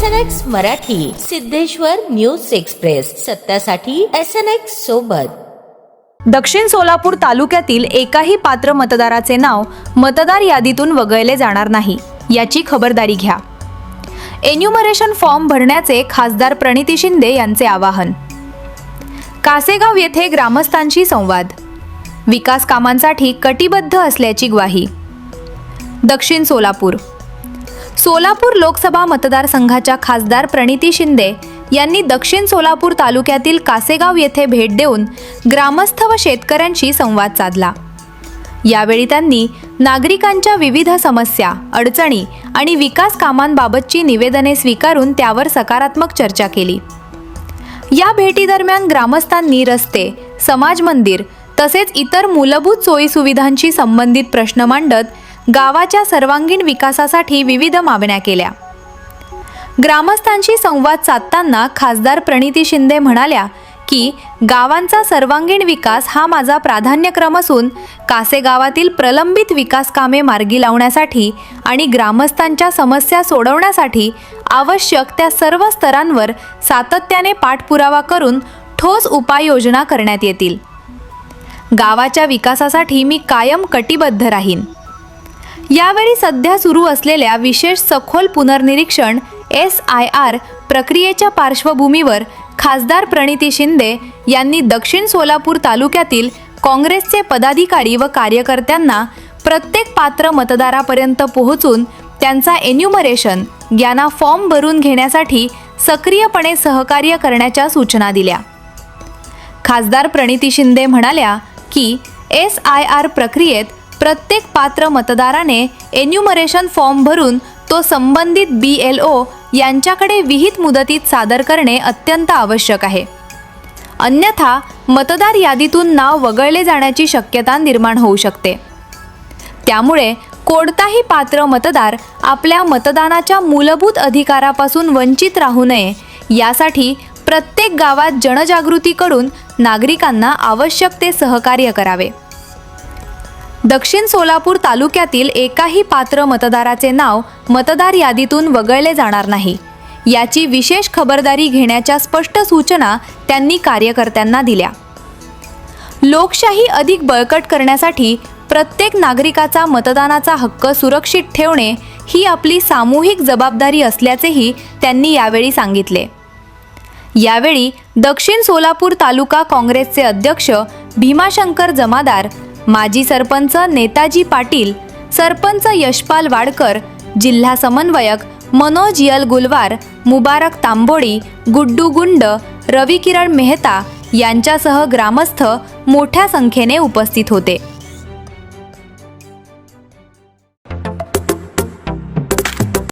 SNX Marathi, Siddheshwar news express, सत्यासाठी SNX सोबत. दक्षिण सोलापूर तालुक्यातील एकाही पात्र मतदाराचे नाव मतदार यादीतून वगळले जाणार नाही, याची खबरदारी घ्या. एन्युमरेशन फॉर्म भरण्याचे खासदार प्रणिती शिंदे यांचे आवाहन. कासेगाव येथे ग्रामस्थांशी संवाद. विकास कामांसाठी कटिबद्ध असल्याची ग्वाही. दक्षिण सोलापूर लोकसभा मतदारसंघाच्या खासदार प्रणिती शिंदे यांनी दक्षिण सोलापूर तालुक्यातील कासेगाव येथे भेट देऊन ग्रामस्थ व शेतकऱ्यांशी संवाद साधला. यावेळी त्यांनी नागरिकांच्या विविध समस्या, अडचणी आणि विकास कामांबाबतची निवेदने स्वीकारून त्यावर सकारात्मक चर्चा केली. या भेटीदरम्यान ग्रामस्थांनी रस्ते, समाज मंदिर तसेच इतर मूलभूत सोयीसुविधांशी संबंधित प्रश्न मांडत गावाच्या सर्वांगीण विकासासाठी विविध मागण्या केल्या. ग्रामस्थांशी संवाद साधताना खासदार प्रणिती शिंदे म्हणाल्या की गावांचा सर्वांगीण विकास हा माझा प्राधान्यक्रम असून कासेगावातील प्रलंबित विकास कामे मार्गी लावण्यासाठी आणि ग्रामस्थांच्या समस्या सोडवण्यासाठी आवश्यक त्या सर्व स्तरांवर सातत्याने पाठपुरावा करून ठोस उपाययोजना करण्यात येतील. गावाच्या विकासासाठी मी कायम कटिबद्ध राहीन. यावेळी सध्या सुरू असलेल्या विशेष सखोल पुनर्निरीक्षण SIR प्रक्रियेच्या पार्श्वभूमीवर खासदार प्रणिती शिंदे यांनी दक्षिण सोलापूर तालुक्यातील काँग्रेसचे पदाधिकारी व कार्यकर्त्यांना प्रत्येक पात्र मतदारापर्यंत पोहोचून त्यांचा एन्युमरेशन यांना फॉर्म भरून घेण्यासाठी सक्रियपणे सहकार्य करण्याच्या सूचना दिल्या. खासदार प्रणिती शिंदे म्हणाल्या की SIR प्रक्रियेत प्रत्येक पात्र मतदाराने एन्युमरेशन फॉर्म भरून तो संबंधित BLO यांच्याकडे विहित मुदतीत सादर करणे अत्यंत आवश्यक आहे. अन्यथा मतदार यादीतून नाव वगळले जाण्याची शक्यता निर्माण होऊ शकते. त्यामुळे कोणताही पात्र मतदार आपल्या मतदानाच्या मूलभूत अधिकारापासून वंचित राहू नये, यासाठी प्रत्येक गावात जनजागृती करून नागरिकांना आवश्यक ते सहकार्य करावे. दक्षिण सोलापूर तालुक्यातील एकाही पात्र मतदाराचे नाव मतदार यादीतून वगळले जाणार नाही, याची विशेष खबरदारी घेण्याच्या स्पष्ट सूचना त्यांनी कार्यकर्त्यांना दिल्या. लोकशाही अधिक बळकट करण्यासाठी प्रत्येक नागरिकाचा मतदानाचा हक्क सुरक्षित ठेवणे ही आपली सामूहिक जबाबदारी असल्याचेही त्यांनी यावेळी सांगितले. यावेळी दक्षिण सोलापूर तालुका काँग्रेसचे अध्यक्ष भीमाशंकर जमादार, माजी सरपंच नेताजी पाटील, सरपंच यशपाल वाडकर, जिल्हा समन्वयक मनोज यल गुलवार, मुबारक तांबोळी, गुड्डू गुंड, रविकिरण मेहता यांच्यासह ग्रामस्थ मोठ्या संख्येने उपस्थित होते.